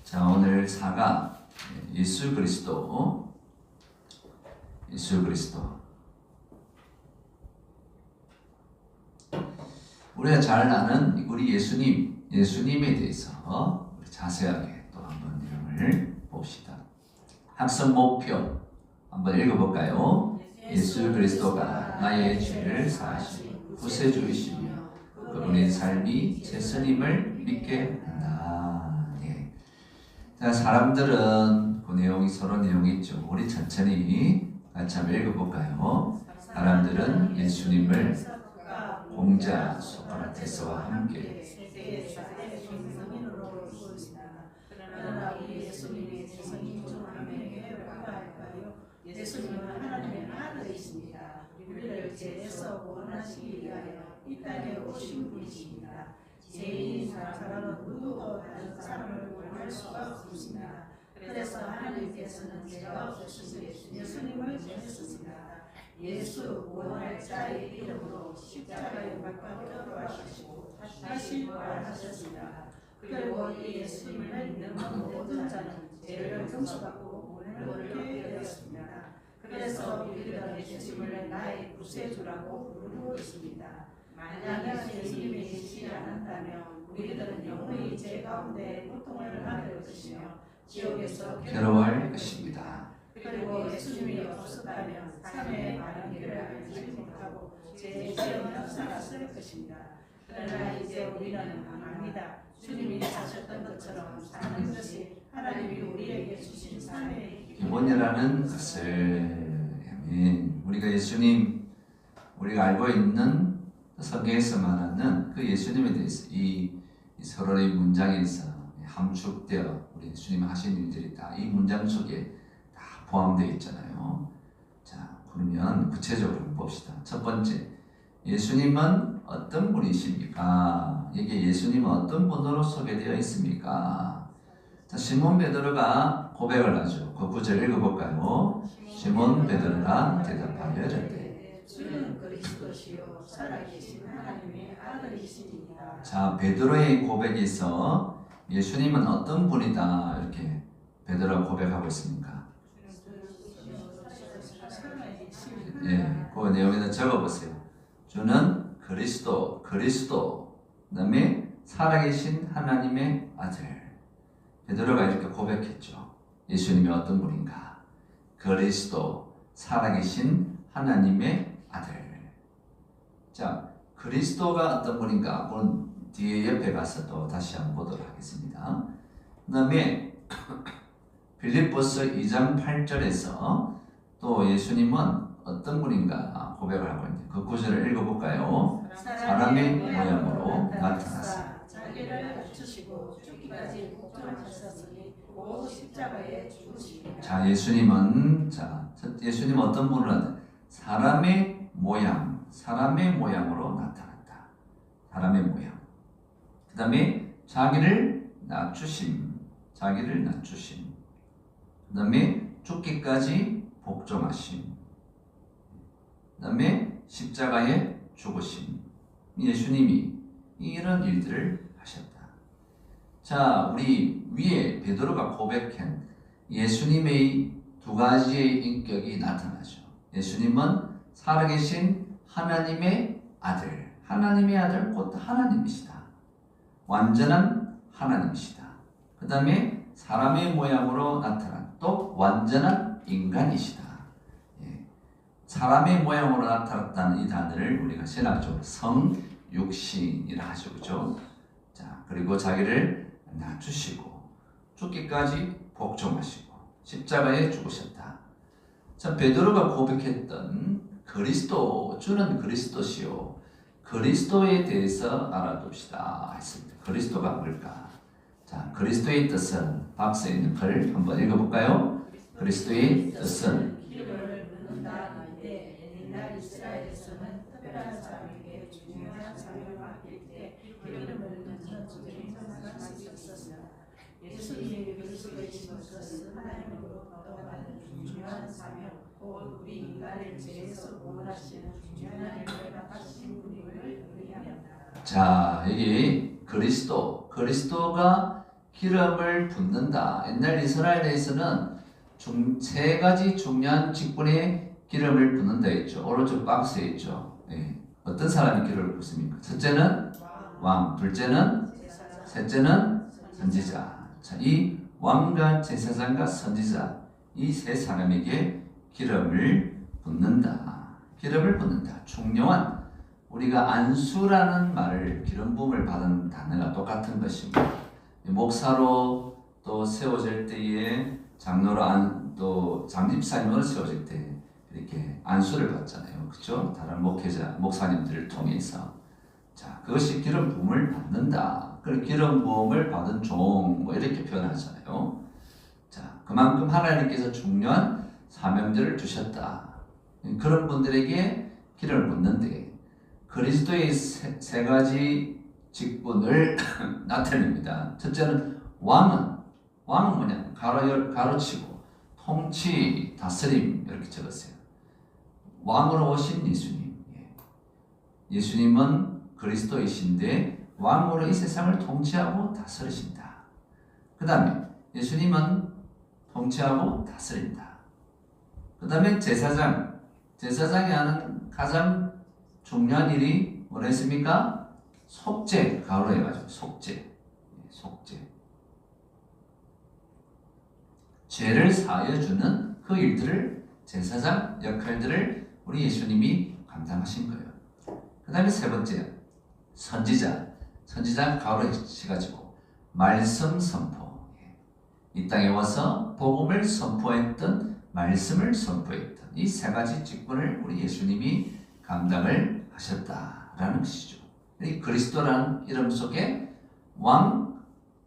자, 오늘 4가 예수 그리스도. 우리가 잘 아는 우리 예수님에 대해서 우리 자세하게 또 한번 내용을 봅시다. 학습 목표 한번 읽어볼까요? 예수 그리스도가 나의 죄를 사하시고 구세주이시며 그분의 삶이 제 스님을 믿게 한다. 자, 사람들은 그 내용이 서로 내용이 있죠. 우리 천천히 같이 한번 읽어볼까요? 사람들은 예수님을 공자 소크라테스와 함께 예수님은 하나님의 아들이십니다. 우리를 죄에서 구원하시기 위하여 이 땅에 오신 분이십니다. 죄인인 사람은 누구도 다른 사람을 구원할 수가 없습니다. 그래서 하나님께서는 죄가 없으신 예수님을 보내셨습니다. 예수 구원할 자의 이름으로 십자가에 못 박혀 돌아가시고 다시 부활하셨습니다. 그리고 이 예수님을 믿는 모든 자는 죄를 용서받고 구원을 얻게 되었습니다. 그래서 우리들은 예수님을 나의 구세주라고 부르고 있습니다. 만약 예수님이 계시지 않았다면 우리들은 영원히 죄 가운데 고통을 받을 것이며 지옥에서 괴로워할 것입니다. 그리고 예수님이 없었다면 삶의 많은 길을 알지 못하고 죄지으며 살았을 것입니다. 그러나 이제 우리는 압니다. 주님이 사셨던 것처럼 사는 것이 하나님이 우리에게 주신 삶의 기본이라는 것을 우리가 예수님, 우리가 알고 있는 성경에서 말하는 그 예수님에 대해서 이 서론의 문장에서 함축되어 우리 예수님이 하신 일들이 다 이 문장 속에 다 포함되어 있잖아요. 자, 그러면 구체적으로 봅시다. 첫 번째, 예수님은 어떤 분이십니까? 이게 예수님은 어떤 분으로 소개되어 있습니까? 자, 시몬 베드로가 고백을 하죠. 그 구절 읽어볼까요? 시몬 베드로가 대답하여 이르되 주는 그리스도시요 살아계신 하나님의 아들이십니다. 자, 베드로의 고백에서 예수님은 어떤 분이다 이렇게 베드로가 고백하고 있습니까? 예, 그 내용에다 적어보세요. 주는 그리스도, 그다음에 살아계신 하나님의 아들. 베드로가 이렇게 고백했죠. 예수님이 어떤 분인가? 그리스도, 살아계신 하나님의 아들. 자, 그리스도가 어떤 분인가? 그건 뒤에 옆에 가서 또 다시 한번 보도록 하겠습니다. 그 다음에 빌립보서 2장 8절에서 또 예수님은 어떤 분인가 고백을 하고 있는데 그 구절을 읽어볼까요? 사람의 모양으로 나타났습니다. 자기를 낮추시고 죽기까지 복종하셨으니 곧 십자가에 죽으시니라. 자, 예수님은 어떤 분을 하든 사람의 모양으로 나타났다. 사람의 모양. 그 다음에 자기를 낮추심. 그 다음에 죽기까지 복종하심. 그 다음에 십자가에 죽으심. 예수님이 이런 일들을 하셨다. 자, 우리 위에 베드로가 고백한 예수님의 두 가지의 인격이 나타나죠. 예수님은 살아계신 하나님의 아들, 곧 하나님이시다. 완전한 하나님이시다. 그 다음에 사람의 모양으로 나타난 또 완전한 인간이시다. 예. 사람의 모양으로 나타났다는 이 단어를 우리가 신학적으로 성육신이라 하죠. 그죠? 자, 그리고 자기를 낮추시고 죽기까지 복종하시고 십자가에 죽으셨다. 자, 베드로가 고백했던 그리스도, 주는 그리스도시요 그리스도에 대해서 알아둡시다 했습니다. 그리스도가 뭘까? 자, 그리스도의 뜻은 박스에 있는 글 한번 읽어볼까요? 그리스도의 뜻은 기름을 붓는다 하는데 옛날 이스라엘에서는 특별한 사람에게 중요한 사명을 맡길 때 기름을 붓는 주들이 항상 있었습니다. 예수님이 그리스도이신 것은 하나님으로부터 받은 중요한 사명, 곧 우리 인간을 죄에서 구원하시는 중요한 일을 하신 분임을 의미합니다. 자, 여기 그리스도가 기름을 붓는다. 옛날 이스라엘에서는 세 가지 중요한 직분에 기름을 붓는다 했죠. 오른쪽 박스에 있죠. 예. 어떤 사람이 기름을 붓습니까? 첫째는 왕, 둘째는, 셋째는 선지자. 자, 이 왕과 제사장과 선지자 이 세 사람에게 기름을 붓는다. 기름을 붓는다. 중요한 우리가 안수라는 말을 기름 부음을 받은 단어가 똑같은 것입니다. 목사로 또 세워질 때에 장로로 또 장집사님으로 세워질 때 이렇게 안수를 받잖아요. 그렇죠? 다른 목사님들을 통해서. 자, 그것이 기름 부음을 받는다. 그리고 기름 부음을 받은 종 뭐 이렇게 표현하잖아요. 자, 그만큼 하나님께서 중요한 사명들을 주셨다. 그런 분들에게 기름을 붓는데 그리스도의 세 가지 직분을 나타냅니다. 첫째는 왕은 뭐냐? 가로치고 통치, 다스림 이렇게 적었어요. 왕으로 오신 예수님. 예수님은 그리스도이신데 왕으로 이 세상을 통치하고 다스리신다. 그 다음에 예수님은 통치하고 다스린다. 그 다음에 제사장이 하는 가장 중요한 일이 뭐라 했습니까? 속죄, 가로로 해가지고 속죄. 죄를 사하여주는 그 일들을 제사장 역할들을 우리 예수님이 감당하신 거예요. 그 다음에 세 번째, 선지자 가로로 해가지고 말씀 선포. 이 땅에 와서 복음을 선포했던, 말씀을 선포했던 이 세 가지 직분을 우리 예수님이 감당을 하셨다라는 것이죠. 이 그리스도라는 이름 속에 왕,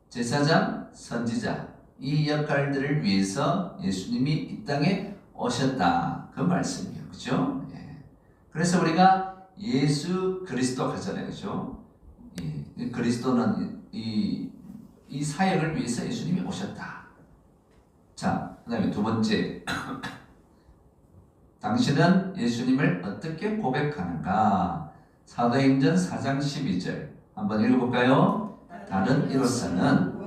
제사장, 선지자 이 역할들을 위해서 예수님이 이 땅에 오셨다. 그 말씀이에요. 그죠? 예. 그래서 우리가 예수 그리스도 하잖아요. 그죠? 예. 그리스도는 이 사역을 위해서 예수님이 오셨다. 자, 그 다음에 두 번째. 당신은 예수님을 어떻게 고백하는가? 사도행전 4장 12절 한번 읽어볼까요? 다른 이로서는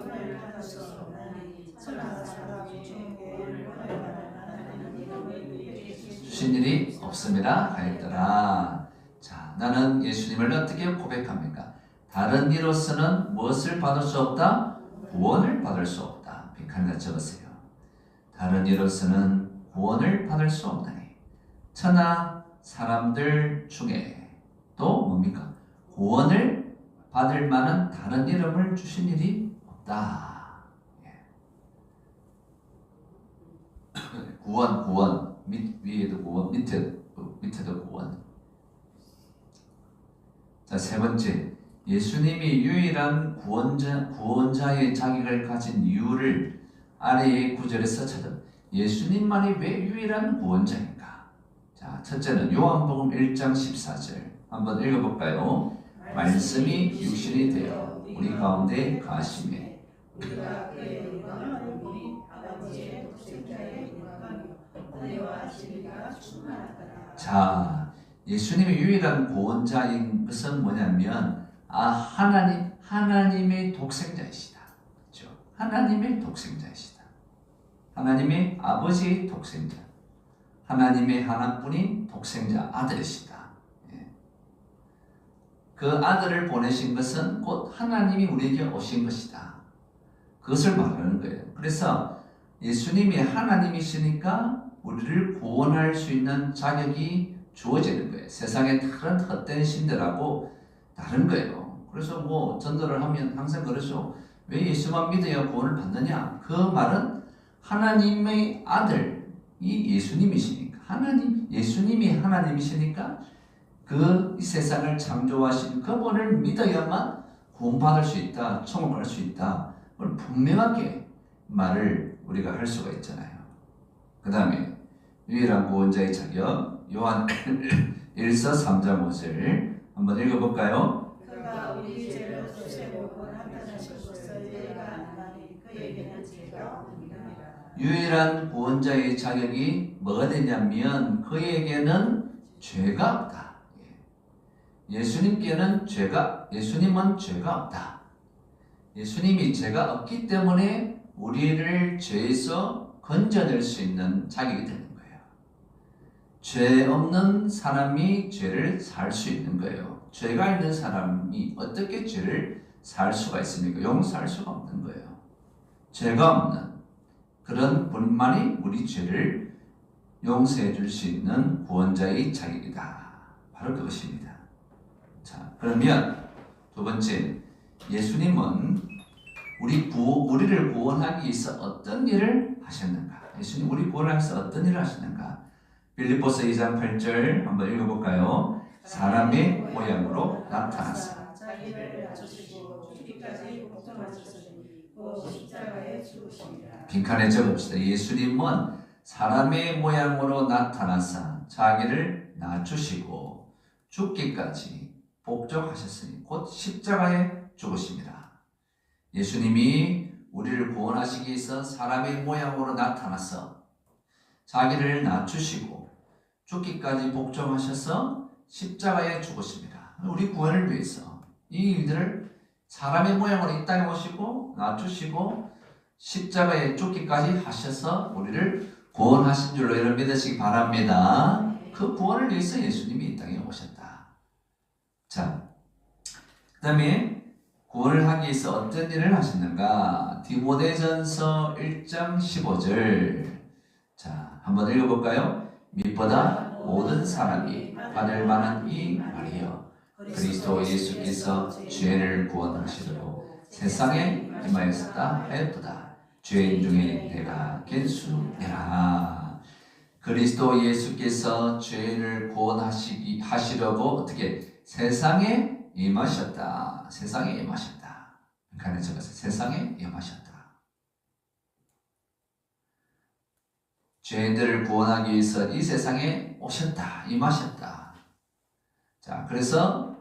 주신 일이 없음이라 하였더라. 자, 나는 예수님을 어떻게 고백합니까? 다른 이로서는 무엇을 받을 수 없다? 구원을 받을 수 없다. 빈칸에다 적으세요. 다른 이로서는 구원을 받을 수 없나니 천하 사람들 중에 또 뭡니까? 구원을 받을 만한 다른 이름을 주신 일이 없다. 예. 구원 위에도 구원, 밑에도 구원. 자, 세 번째, 예수님이 유일한 구원자의 자격을 가진 이유를 아래의 구절에서 찾은 예수님만이 왜 유일한 구원자인가? 자, 첫째는 요한복음 1장 14절 한번 읽어볼까요? 말씀이 육신이 되어 우리 가운데 가심에 우리가 그의 영광을 보니 아버지의 독생자의 영광이요 은혜와 진리가 충만하더라. 자, 예수님이 유일한 구원자인 것은 뭐냐면 하나님의 독생자이시다. 그렇죠? 하나님의 독생자이시다. 하나님의 아버지의 독생자. 하나님의 하나뿐인 독생자 아들이시다. 예. 그 아들을 보내신 것은 곧 하나님이 우리에게 오신 것이다. 그것을 말하는 거예요. 그래서 예수님이 하나님이시니까 우리를 구원할 수 있는 자격이 주어지는 거예요. 세상에 다른 헛된 신들하고 다른 거예요. 그래서 뭐 전도를 하면 항상 그러죠. 왜 예수만 믿어야 구원을 받느냐? 그 말은 하나님의 아들 이 예수님이시니까 예수님이 하나님이시니까 그 세상을 창조하신 그분을 믿어야만 구원받을 수 있다, 천국갈 수 있다. 그걸 분명하게 말을 우리가 할 수가 있잖아요. 그 다음에 유일한 구원자의 자격 요한 1서 3장 5절 한번 읽어볼까요? 그가 우리 죄를 없애고 나타나시고서 저희가 안하니 그에게는 죄가 없느니라. 유일한 구원자의 자격이 뭐가 되냐면 그에게는 죄가 없다. 예수님은 죄가 없다. 예수님이 죄가 없기 때문에 우리를 죄에서 건져낼 수 있는 자격이 되는 거예요. 죄 없는 사람이 죄를 살 수 있는 거예요. 죄가 있는 사람이 어떻게 죄를 살 수가 있습니까? 용서할 수가 없는 거예요. 죄가 없는 그런 분만이 우리 죄를 용서해 줄 수 있는 구원자의 자격이다. 바로 그것입니다. 자, 그러면 두 번째, 예수님은 우리를 구원하기 위해서 어떤 일을 하셨는가? 예수님 우리 구원하기 위해서 어떤 일을 하셨는가? 빌립보서 2장 8절 한번 읽어볼까요? 사람의 모양으로 나타나사 자기를 낮추시고 죽기까지 복종하셨으니 그 십자가에 죽으십니다. 빈칸에 적읍시다. 예수님은 사람의 모양으로 나타나사 자기를 낮추시고 죽기까지 복종하셨으니 곧 십자가에 죽으십니다. 예수님이 우리를 구원하시기 위해서 사람의 모양으로 나타나서 자기를 낮추시고 죽기까지 복종하셔서 십자가에 죽으십니다. 우리 구원을 위해서 이 일들을 사람의 모양으로 이 땅에 오시고 낮추시고 십자가에 죽기까지 하셔서 우리를 구원하신 줄로 여러분 믿으시기 바랍니다. 그 구원을 위해서 예수님이 이 땅에 오셨다. 자, 그 다음에 구원을 하기 위해서 어떤 일을 하셨는가? 디모데전서 1장 15절. 자, 한번 읽어볼까요? 밑보다 모든 사람이 받을 만한 이 말이여 그리스도 예수께서 죄를 구원하시려고 세상에 임하였다 하였도다. 죄인 중에 내가 겐수되라. 그리스도 예수께서 죄를 구원하시려고 어떻게 세상에 임하셨다. 세상에 임하셨다. 그러니까 적어서 세상에 임하셨다. 죄인들을 구원하기 위해서 이 세상에 오셨다. 임하셨다. 자, 그래서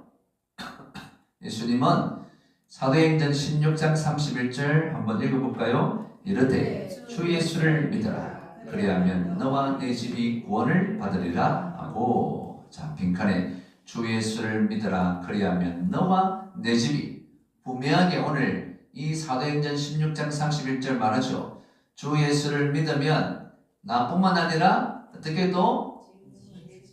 예수님은 사도행전 16장 31절 한번 읽어볼까요? 이르되 주 예수를 믿어라. 그리하면 너와 내 집이 구원을 받으리라 하고, 자, 빈칸에 주 예수를 믿어라. 그리하면 너와 내 집이, 분명하게 오늘 이 사도행전 16장 31절 말하죠. 주 예수를 믿으면 나뿐만 아니라 어떻게 또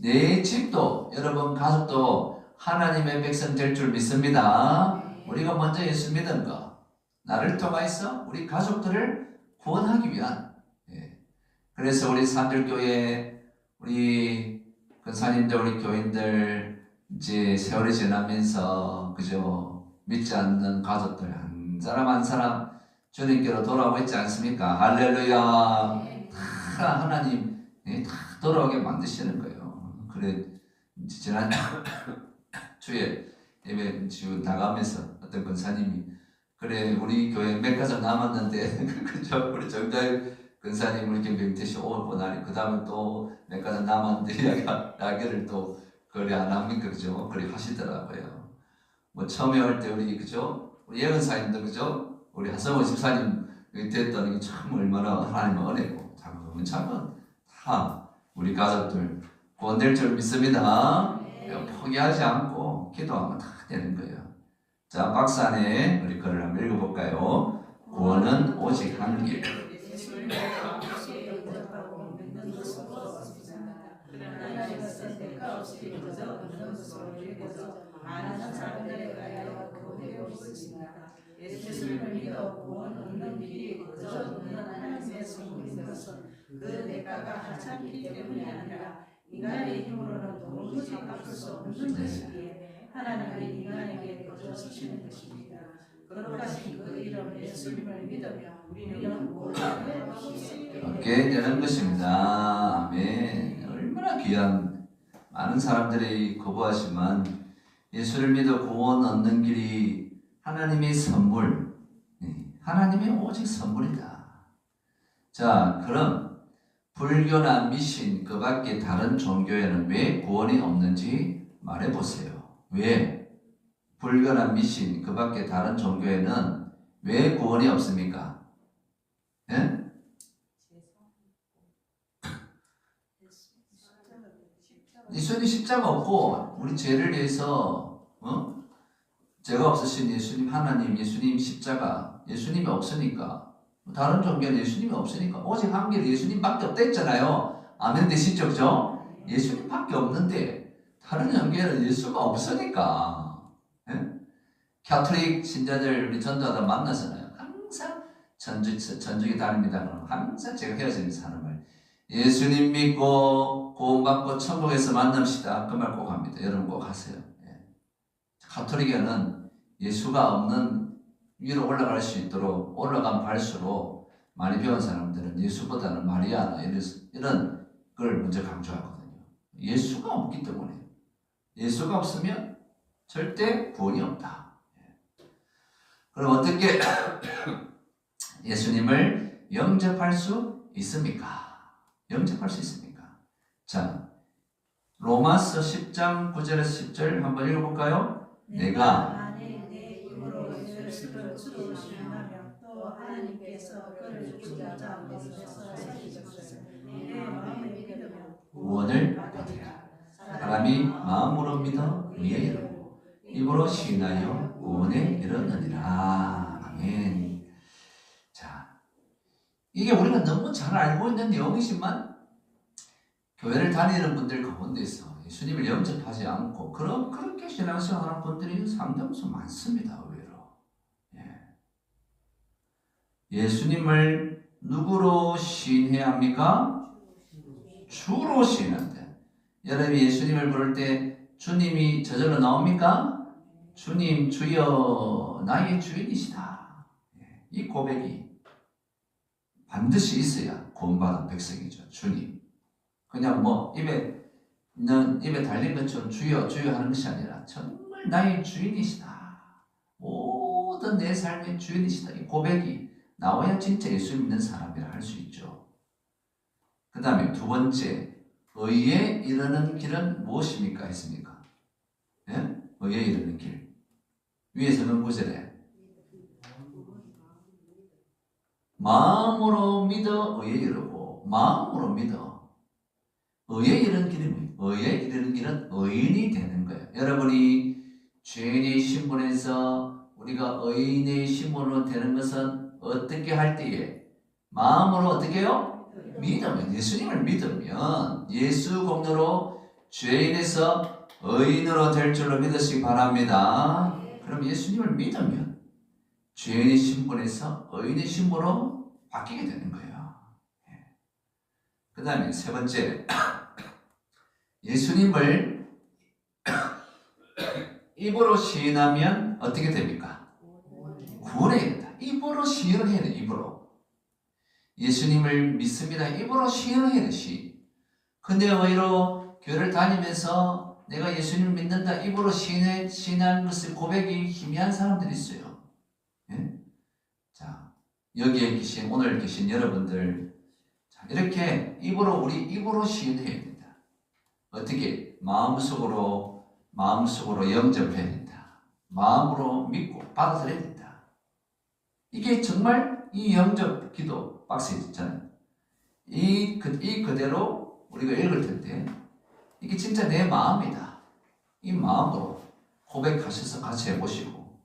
내 집도, 여러분 가족도 하나님의 백성 될 줄 믿습니다. 우리가 먼저 예수 믿은 거, 나를 통해서 우리 가족들을 구원하기 위한. 그래서 우리 산들교회 우리 권사님들, 우리 교인들 이제 세월이 지나면서 그저 믿지 않는 가족들 한 사람 한 사람 주님께로 돌아오고 있지 않습니까? 할렐루야. 다 하나님 다 돌아오게 만드시는 거예요. 그래 지난 주에 예배 지금 나가면서 어떤 권사님이 그래 우리 교회 몇 가정 남았는데 그죠? 우리 정자일 권사님 우리 김병태씨 오고 나니 그 다음에 또 몇 가정 남았는데 야기를 또 그래 안 합니까? 그죠? 그래 하시더라고요. 뭐 처음에 올 때 우리 그죠? 우리 예언사님도 그죠? 우리 하성호 집사님 됐더니 참 얼마나 하나님의 은혜고 차근차근 다 우리 가족들 구원될 줄 믿습니다. 포기하지 않고 기도하면 다 되는 거예요. 자, 박스 안에 우리 글을 한번 읽어볼까요? 구원은 오직 한 길. 예수를 믿어 구원 얻는 길이 그저 없는 하나님의 성품인 것은 그 대가가 하찮기 때문이 아니라 인간의 힘으로는 도무지 갚을 수 없는 것이기에 하나님은 인간에게 거저 주시는 것입니다. 거룩하신 그 이름 예수님을 믿으며 우리는 구원을 얻게 되는 것입니다. 아멘. 얼마나 귀한, 많은 사람들이 거부하지만 예수를 믿어 구원 얻는 길이 하나님의 선물, 하나님의 오직 선물이다. 자, 그럼 불교나 미신 그 밖에 다른 종교에는 왜 구원이 없는지 말해보세요. 왜? 불교나 미신 그 밖에 다른 종교에는 왜 구원이 없습니까? 예? 예수님이 십자가 없고 우리 죄를 위해서 죄가 없으신 예수님, 하나님, 예수님 십자가, 예수님이 없으니까, 다른 종교는 예수님이 없으니까 오직 한 길 예수님밖에 없다 했잖아요. 아멘 되시죠? 그죠? 예수님밖에 없는데 다른 종교는 예수가 없으니까. 예? 가톨릭 신자들 우리 전도하다 만나잖아요. 항상 전주에 다닙니다. 그럼 항상 제가 헤어지는 사람을 예수님 믿고 구원받고 천국에서 만납시다. 그 말 꼭 합니다. 여러분 꼭 하세요. 예. 가톨릭에는 예수가 없는 위로 올라갈 수 있도록 올라가면 갈수록 많이 배운 사람들은 예수보다는 마리아나 이런 걸 먼저 강조하거든요. 예수가 없기 때문에. 예수가 없으면 절대 구원이 없다. 그럼 어떻게 예수님을 영접할 수 있습니까? 영접할 수 있습니까? 자, 로마서 10장 9절에서 10절 한번 읽어볼까요? 내가 만일 내 입으로 예수를 주로 시인하며 또 하나님께서 그를 죽여자 못에서 살리셨으니 내 마음에 믿으면 구원을 받으리라. 사람이 마음으로 믿어 의에 이르고 입으로 시인하여 구원에 이르느니라. 아멘. 자, 이게 우리가 너무 잘 알고 있는 내용이지만 교회를 다니는 분들 가운데서 예수님을 영접하지 않고 그렇게 신앙생활하는 분들이 상당수 많습니다. 의외로. 예수님을 누구로 시인해야 합니까? 주로 시인한다. 여러분이 예수님을 부를 때 주님이 저절로 나옵니까? 주님 주여 나의 주인이시다. 이 고백이 반드시 있어야 구원받은 백성이죠. 주님. 그냥 뭐 입에 달린 것처럼 주여 주여 하는 것이 아니라 정말 나의 주인이시다. 모든 내 삶의 주인이시다. 이 고백이 나와야 진짜 예수 믿는 사람이라 할 수 있죠. 그 다음에 두 번째, 의에 이르는 길은 무엇입니까? 했습니까? 예? 의에 이르는 길. 위에서는 9절에 마음으로 믿어 의에 이르고 마음으로 믿어. 의에 이르는 길이 뭐예요? 의에 이르는 길은 의인이 되는 거예요. 여러분이 죄인의 신분에서 우리가 의인의 신분으로 되는 것은 어떻게 할 때에 마음으로 어떻게 해요? 믿으면, 예수님을 믿으면 예수 공로로 죄인에서 의인으로 될 줄로 믿으시기 바랍니다. 그럼 예수님을 믿으면 죄인의 신분에서 의인의 신분으로 바뀌게 되는 거예요. 그 다음에 세 번째, 예수님을 입으로 시인하면 어떻게 됩니까? 구원해야 된다. 입으로 시인을 해야 돼. 입으로. 예수님을 믿습니다. 입으로 시인을 해야 돼. 시인. 근데 의외로 교회를 다니면서 내가 예수님을 믿는다. 입으로 시인한 것을 고백이 희미한 사람들이 있어요. 예? 자, 여기에 계신 오늘 계신 여러분들, 자, 이렇게 우리 입으로 시인해야 된다. 어떻게? 마음속으로 영접해야 된다. 마음으로 믿고 받아들여야 된다. 이게 정말 이 영접 기도 박스에 있잖아요. 이 그대로 우리가 읽을 텐데 이게 진짜 내 마음이다. 이 마음으로 고백하셔서 같이 해보시고,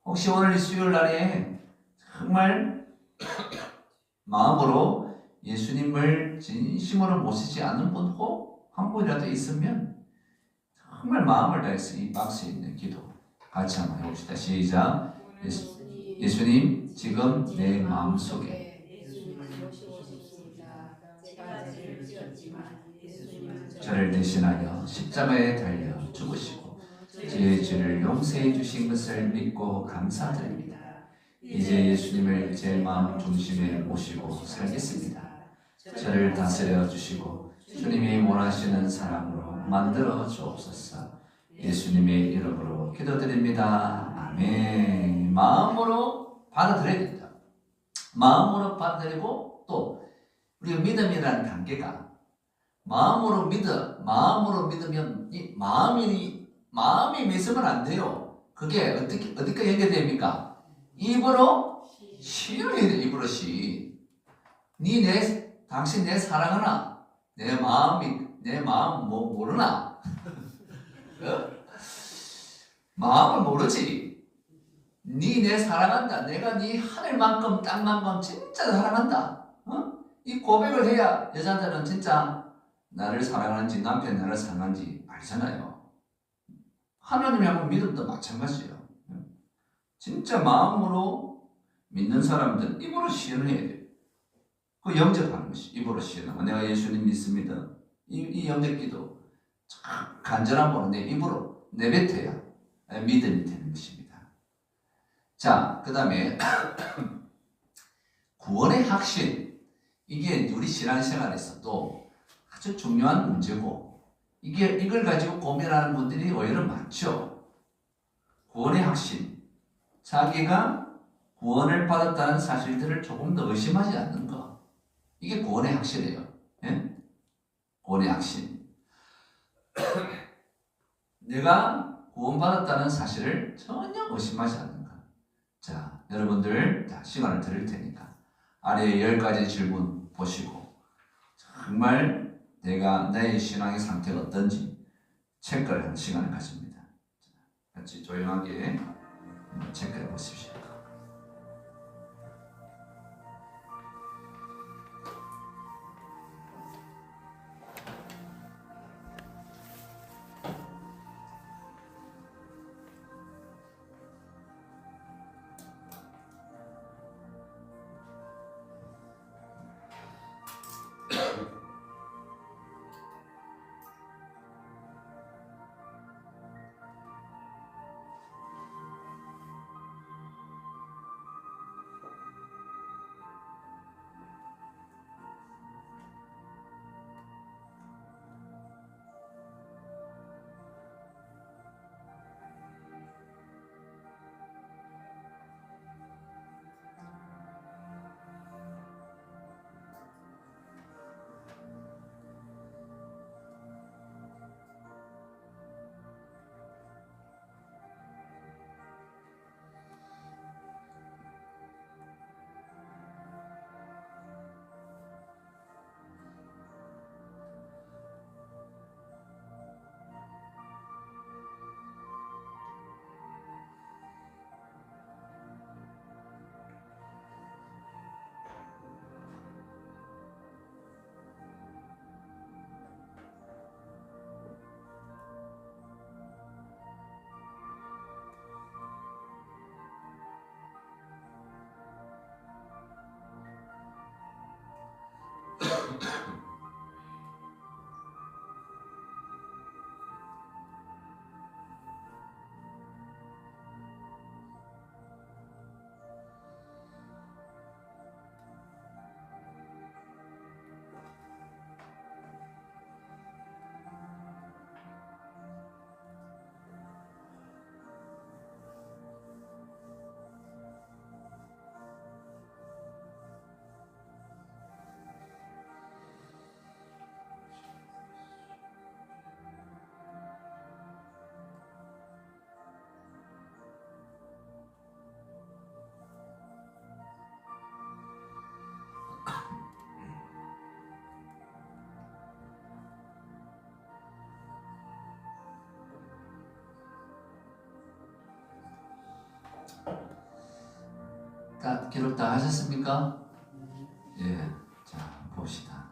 혹시 오늘 이 수요일 날에 정말 마음으로 예수님을 진심으로 모시지 않는 분 혹 한 분이라도 있으면 정말 마음을 다해서 이 박스에 있는 기도 같이 한번 해봅시다. 시작. 예수님 지금 내 마음속에 저를 대신하여 십자가에 달려 죽으시고 제 죄를 용서해 주신 것을 믿고 감사드립니다. 이제 예수님을 제 마음 중심에 모시고 살겠습니다. 저를 다스려 주시고 주님이 원하시는 사람으로 만들어 주옵소서. 예수님의 이름으로 기도드립니다. 아멘. 마음으로 받아들여야 된다. 마음으로 받아들이고, 또 우리가 믿음이라는 단계가 마음으로 믿으면 이 마음이 믿으면 안 돼요. 그게 어떻게 연결됩니까? 입으로 시를 해야 돼. 입으로 시. 당신 내 사랑하나? 내 마음 모르나? 마음을 모르지. 니 내 사랑한다. 내가 니 하늘만큼 땅만큼 진짜 사랑한다. 이 고백을 해야 여자들은 진짜 나를 사랑하는지 남편이 나를 사랑하는지 알잖아요. 하나님이 하는 믿음도 마찬가지예요. 진짜 마음으로 믿는 사람들은 입으로 시연해야 돼요. 그 영접하는 것이 입으로 시연하고 내가 예수님 믿습니다. 이 영접기도 참 간절한 거는 내 입으로 내뱉어야 믿음이 되는 것입니다. 자, 그 다음에 구원의 확신. 이게 우리 신앙생활에서도 아주 중요한 문제고 이걸 가지고 고민하는 분들이 오히려 많죠. 구원의 확신. 자기가 구원을 받았다는 사실들을 조금 더 의심하지 않는 것. 이게 구원의 확신이에요. 예? 구원의 확신. 내가 구원받았다는 사실을 전혀 의심하지 않는 것. 자, 여러분들 시간을 드릴 테니까 아래에 10가지 질문 보시고 정말 내가 내 신앙의 상태가 어떤지 체크를 하는 시간을 가집니다. 같이 조용하게 체크해 보십시오. 다 기록 다 하셨습니까? 예, 자 봅시다.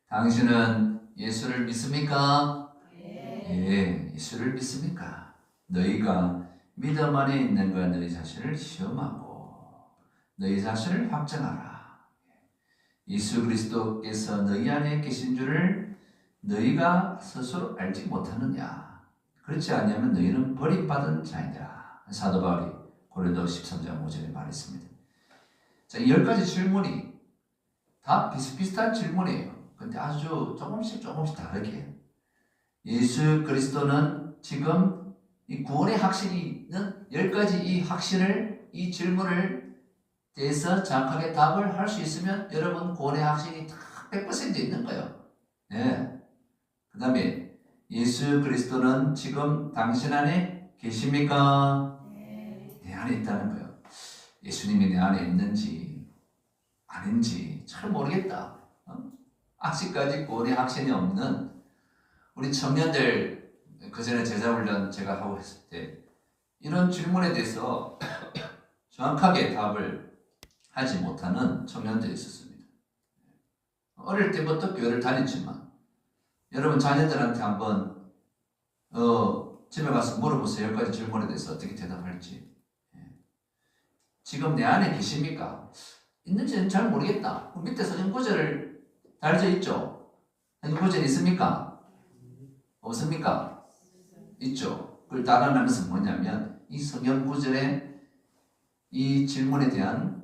당신은 예수를 믿습니까? 예, 예수를 믿습니까? 너희가 믿음 안에 있는가 너희 자신을 시험하고 너희 자신을 확정하라. 예수 그리스도께서 너희 안에 계신 줄을 너희가 스스로 알지 못하느냐? 그렇지 않으면 너희는 버림받은 자이다. 사도 바울이 고린도 13장 5절에 말했습니다. 자, 10가지 질문이 다 비슷비슷한 질문이에요. 근데 아주 조금씩 다르게 예수 그리스도는 지금 이 구원의 확신이는 10가지 이 확신을 이 질문을 대해서 정확하게 답을 할 수 있으면 여러분 구원의 확신이 다 100% 있는 거예요. 네. 그 다음에 예수 그리스도는 지금 당신 안에 계십니까? 내 안에 있다는 거예요. 예수님이 내 안에 있는지 아닌지 잘 모르겠다. 아직까지 구원의 확신이 없는 우리 청년들 그 전에 제자훈련 제가 하고 있을 때 이런 질문에 대해서 정확하게 답을 하지 못하는 청년들이 있었습니다. 어릴 때부터 교회를 다녔지만 여러분 자녀들한테 한번 집에 가서 물어보세요. 10가지 질문에 대해서 어떻게 대답할지. 지금 내 안에 계십니까? 있는지는 잘 모르겠다. 그 밑에 성경 구절을 달려 있죠? 성경 구절 있습니까? 없습니까? 있죠. 그걸 따라하는 것은 뭐냐면 이 성경 구절에 이 질문에 대한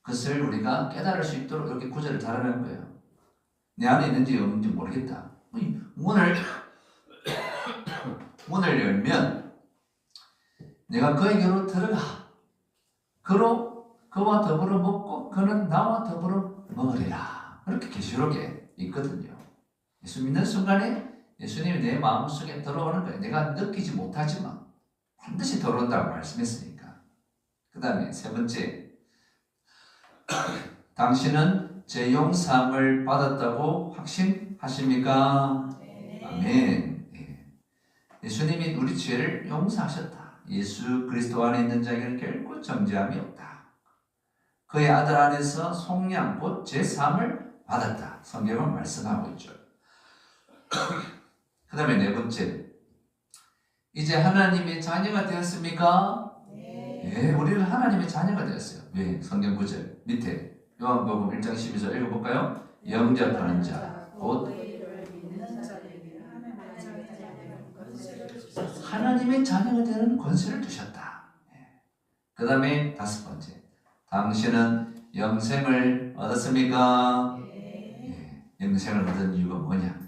것을 우리가 깨달을 수 있도록 이렇게 구절을 달아낸 거예요. 내 안에 있는지 없는지 모르겠다. 문을 열면 내가 그에게로 들어가. 그와 더불어 먹고 그는 나와 더불어 먹으리라. 그렇게 계시록에 있거든요. 예수 믿는 순간에 예수님이 내 마음속에 들어오는 거예요. 내가 느끼지 못하지만 반드시 들어온다고 말씀했으니까. 그 다음에 세 번째, 당신은 제 용서함을 받았다고 확신하십니까? 아멘. 예수님이 우리 죄를 용서하셨다. 예수 그리스도 안에 있는 자에게는 결코 정죄함이 없다. 그의 아들 안에서 속량 곧 제3을 받았다. 성경은 말씀하고 있죠. 그 다음에 네 번째, 이제 하나님의 자녀가 되었습니까? 네, 우리는 하나님의 자녀가 되었어요. 왜? 성경 구절 밑에 요한복음 1장 12절 읽어볼까요? 영접하는 자, 곧 하나님의 자녀가 되는 권세를 주셨다. 그 다음에 다섯 번째, 당신은 영생을 얻었습니까? 영생을 얻은 이유가 뭐냐?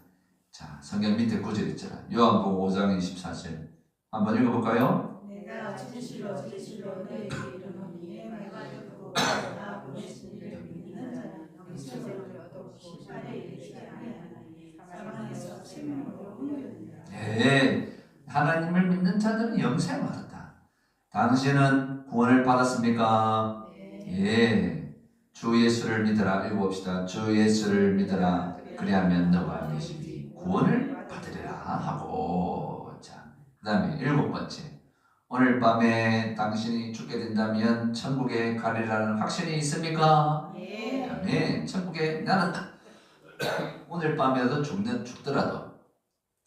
자, 성경 밑에 구절 있잖아. 요한복음 5장 24절 한번 읽어볼까요? 내가 진실로 너희에게 이르노니 내가 듣고 나 보내신 이를 믿는 자는 영생을 얻었고 나에 이르지 아니하나니 사망에서 생명으로 옮겨진다. 네, 하나님을 믿는 자들은 영생을 얻었다. 당신은 구원을 받았습니까? 예. 주 예수를 믿으라. 읽어봅시다. 주 예수를 믿으라. 그리하면 너와 네 집이 구원을 받으리라 하고. 자, 그 다음에 일곱 번째, 오늘 밤에 당신이 죽게 된다면 천국에 가리라는 확신이 있습니까? 아멘. 천국에 나는 오늘 밤에도 죽더라도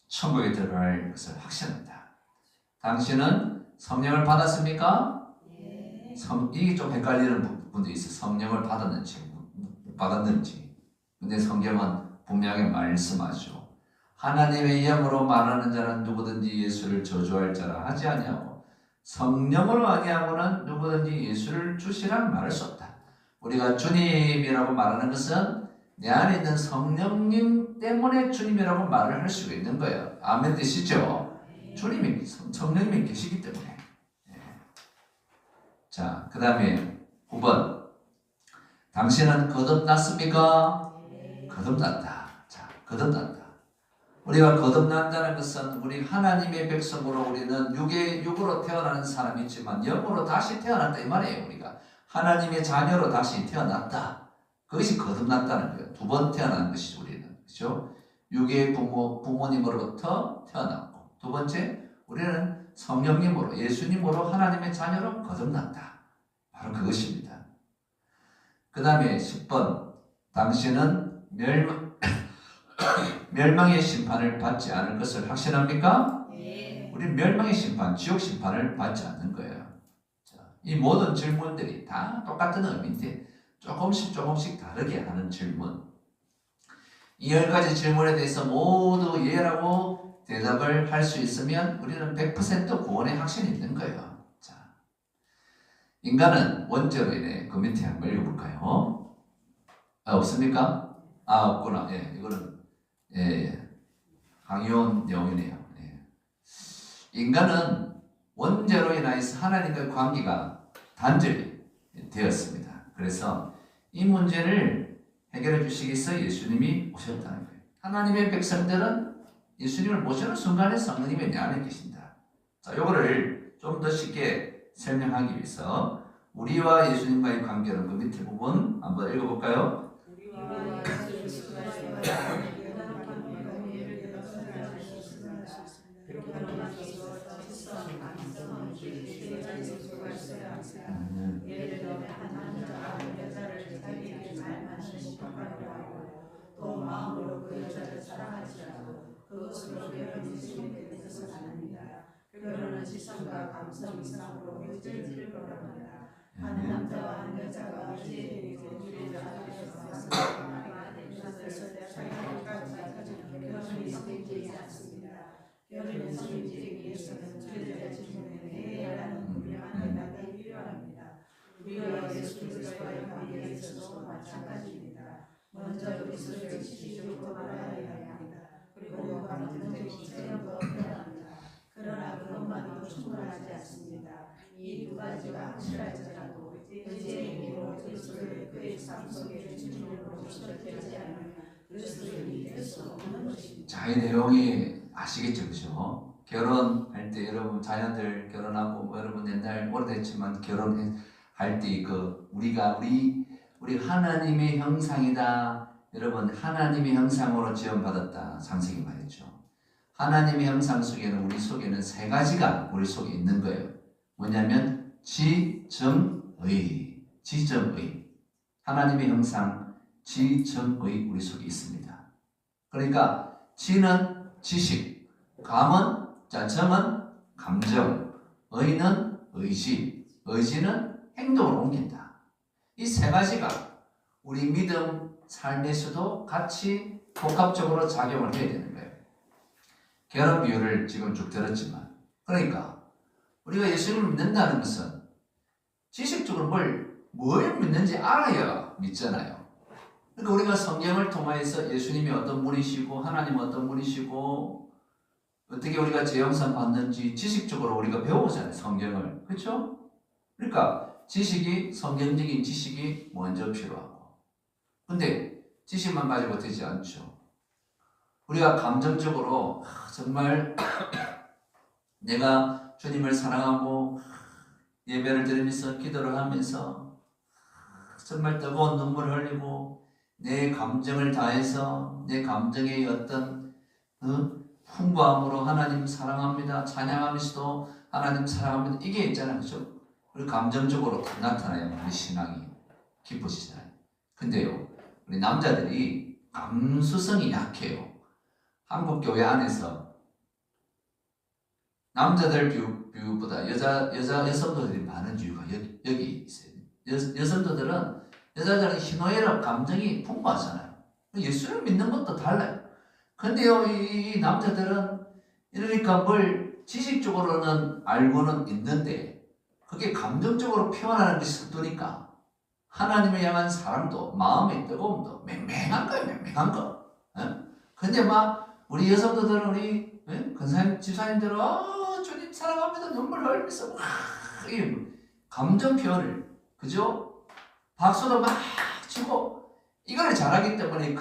천국에 들어갈 것을 확신한다. 당신은 성령을 받았습니까? 이게 좀 헷갈리는 분도 있어요. 성령을 받았는지 못 받았는지. 근데 성경은 분명히 말씀하죠. 하나님의 영으로 말하는 자는 누구든지 예수를 저주할 자라 하지 아니하고 성령으로 아니하고는 누구든지 예수를 주시라 말할 수 없다. 우리가 주님이라고 말하는 것은 내 안에 있는 성령님 때문에 주님이라고 말을 할 수가 있는 거예요. 아멘 되시죠? 주님이 성령님이 계시기 때문에. 자, 그 다음에 9번, 당신은 거듭났습니까? 거듭났다. 자, 거듭났다. 우리가 거듭난다는 것은 우리 하나님의 백성으로 우리는 육으로 태어나는 사람이 있지만 영으로 다시 태어났다 이 말이에요. 우리가 하나님의 자녀로 다시 태어났다. 그것이 거듭났다는 거예요. 두 번 태어난 것이죠, 우리는. 그렇죠? 육의 부모님으로부터 태어났고, 두 번째, 우리는 성령님으로, 예수님으로 하나님의 자녀로 거듭났다. 바로 그것입니다. 그 다음에 10번, 당신은 멸망의 심판을 받지 않을 것을 확신합니까? 우리 멸망의 심판, 지옥 심판을 받지 않는 거예요. 자, 이 모든 질문들이 다 똑같은 의미인데 조금씩 다르게 하는 질문. 이 10가지 질문에 대해서 모두 예라고 대답을 할 수 있으면 우리는 100% 구원의 확신이 있는 거예요. 자, 인간은 원죄로 인해 그 밑에 한번 읽어볼까요? 없습니까? 없구나. 예, 이거는 강요한 내용이네요. 인간은 원죄로 인하여서 하나님과의 관계가 단절이 되었습니다. 그래서 이 문제를 해결해 주시기 위해서 예수님이 오셨다는 거예요. 하나님의 백성들은 예수님을 모시는 순간에 성령님이 내 안에 계신다. 자, 요거를 좀 더 쉽게 설명하기 위해서 우리와 예수님과의 관계는 그 밑에 부분 한번 읽어볼까요? 있습니다. 예를 들어 한 남자가 여자를 자기에게 잘 맞는 신랑이라고 하고 또 마음으로 그 여자를 사랑할지라도 그것으로 결혼이 성립되는 것은 아닙니다. 결혼은 지성과 감성 이상으로 맺어질 거랍니다. 한 남자와 한 여자가 이제 둘이 자기에서 하나가 되는 것을 자기까지 결혼이 성립되지 않습니다. 결혼이 성립되기 위해서는 둘의 지성에 해야 하는 분명한 대답이 필요합니다. 우리와 예수 그리스도와의 관계에 있어서도 마찬가지입니다. 먼저 그리스도를 지식으로 알아야 합니다. 그리고 감정적인 체험도 해야 합니다. 그러나 그것만으로 충분하지 않습니다. 이 두 가지가 확실할지라도 의지의 힘으로 그리스도를 그의 삶 속에 주님으로 추적되지 않으면 그리스도인이 될 수 없는 것입니다. 자, 이 내용이 아시겠죠, 그죠? 결혼할 때 여러분 자녀들 결혼하고 여러분 옛날 오래됐지만 결혼할 때 우리 하나님의 형상이다. 여러분 하나님의 형상으로 지원받았다. 창세기 말했죠. 하나님의 형상 속에는 우리 속에는 세 가지가 우리 속에 있는 거예요. 뭐냐면 지정의. 하나님의 형상 지정의 우리 속에 있습니다. 그러니까 지는 지식, 정은 감정, 의는 의지, 의지는 행동으로 옮긴다. 이 세 가지가 우리 믿음 삶에서도 같이 복합적으로 작용을 해야 되는 거예요. 결혼 비유를 지금 쭉 들었지만, 그러니까 우리가 예수님을 믿는다는 것은 지식적으로 뭘 믿는지 알아야 믿잖아요. 그러니까 우리가 성경을 통해서 예수님이 어떤 분이시고 하나님은 어떤 분이시고 어떻게 우리가 재영상 받는지 지식적으로 우리가 배우잖아요. 성경을. 그렇죠? 그러니까 성경적인 지식이 먼저 필요하고, 근데 지식만 가지고 되지 않죠. 우리가 감정적으로 정말 내가 주님을 사랑하고 예배를 드리면서 기도를 하면서 정말 뜨거운 눈물을 흘리고 내 감정을 다해서 내 감정의 어떤 풍부함으로 하나님 사랑합니다 찬양하면서도 하나님 사랑합니다 이게 있잖아요. 그렇죠? 우리 감정적으로 다 나타나요. 우리 신앙이 깊어지잖아요. 근데요, 우리 남자들이 감수성이 약해요. 한국 교회 안에서 남자들 비율보다 여성들이 많은 이유가 여기 있어요. 여자들은 희노애락 감정이 풍부하잖아요. 예수를 믿는 것도 달라요. 근데요, 이 남자들은 이러니까 뭘 지식적으로는 알고는 있는데 그게 감정적으로 표현하는 것이 서투니까 하나님을 향한 사랑도 마음의 뜨거움도 맹맹한 거예요. 맹맹한 거. 근데 우리 여성들은 우리 권사님 집사님들은 주님 사랑합니다 눈물 흘리면서 감정 표현을 그죠? 박수도 막 치고 이걸 잘하기 때문에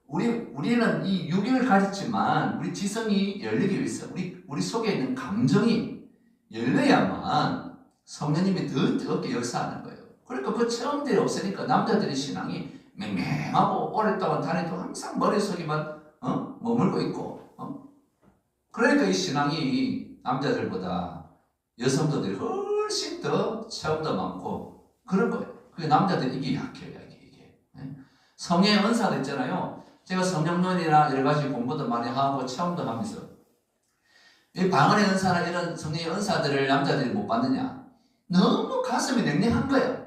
우리는 이 육인을 가졌지만 우리 지성이 열리기 위해서 우리 속에 있는 감정이 열려야만 성령님이 더 뜨겁게 역사하는 거예요. 그러니까 그 체험들이 없으니까 남자들의 신앙이 맹맹하고 오랫동안 다니도 항상 머릿속에만 머물고 있고 그러니까 이 신앙이 남자들보다 여성들이 훨씬 더 체험도 많고 그런 거예요. 그게 남자들 이게 약해요. 이게. 성령의 은사도 있잖아요. 제가 성령론이나 여러 가지 공부도 많이 하고 체험도 하면서 이 방언의 은사나 이런 성령의 은사들을 남자들이 못 받느냐? 너무 가슴이 냉랭한 거예요.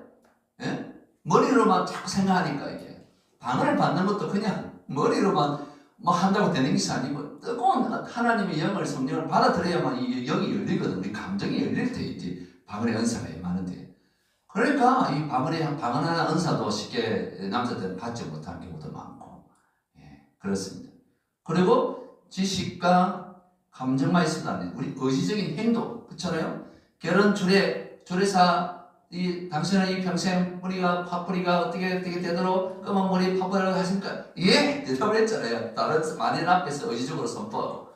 머리로만 자꾸 생각하니까 이게 방언을 받는 것도 그냥 머리로만 한다고 되는 것이 아니고 뜨거운 하나님의 영을 성령을 받아들여야만 이 영이 열리거든. 우리 감정이 열릴 때 이제 방언의 은사가 많은데 그러니까 이 방언하는 은사도 쉽게 남자들은 받지 못하는 경우도 많고 그렇습니다. 그리고 지식과 감정만 있어도 안 돼요. 우리 의지적인 행동 그렇잖아요. 결혼 주례사 당신은 이 평생 파뿌리가 어떻게 되도록 검은 머리 파뿌리라고 하십니까? 예! 대답을 했잖아요. 다른 만인 앞에서 의지적으로 선포하고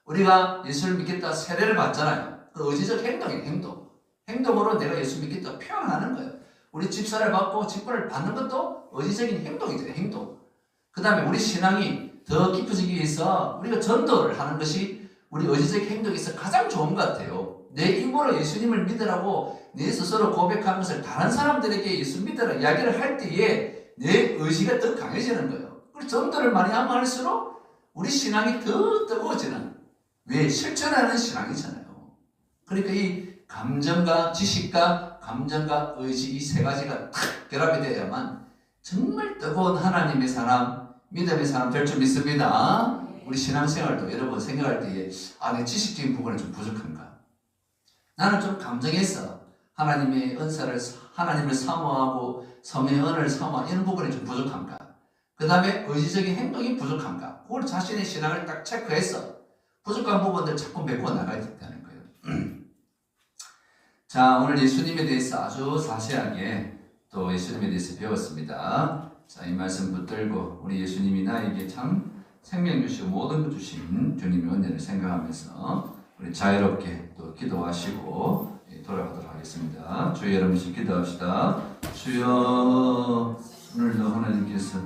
우리가 예수를 믿겠다 세례를 받잖아요. 그 의지적 행동이에요. 행동으로 내가 예수 믿겠다 표현하는 거예요. 우리 집사를 받고 직분을 받는 것도 의지적인 행동이죠. 행동. 그 다음에 우리 신앙이 더 깊어지기 위해서 우리가 전도를 하는 것이 우리 의지적 행동에서 가장 좋은 것 같아요. 내 입으로 예수님을 믿으라고 내 스스로 고백한 것을 다른 사람들에게 예수 믿으라 이야기를 할 때에 내 의지가 더 강해지는 거예요. 그리고 전도를 많이 하면 할수록 우리 신앙이 더 뜨거워지는, 왜? 실천하는 신앙이잖아요. 그러니까 이 감정과 지식과 감정과 의지 이 세 가지가 탁 결합이 되어야만 정말 뜨거운 하나님의 사람, 믿음의 사람 될 줄 믿습니다. 우리 신앙생활도 여러분 생각할 때에 내 지식적인 부분은 좀 부족한가? 나는 좀 감정에서 하나님의 은사를, 하나님을 사모하고 성령의 은혜를 사모하는 이런 부분이 좀 부족한가? 그 다음에 의지적인 행동이 부족한가? 그걸 자신의 신앙을 딱 체크해서 부족한 부분들 자꾸 메꿔 나가야 된다는 거예요. 자, 오늘 예수님에 대해서 아주 자세하게 또 예수님에 대해서 배웠습니다. 자, 이 말씀 붙들고 우리 예수님이 나에게 참 생명 주시고 모든 것 주신 주님의 은혜를 생각하면서 우리 자유롭게 또 기도하시고 돌아가도록 하겠습니다. 주여 여러분씩 기도합시다. 주여 오늘도 하나님께서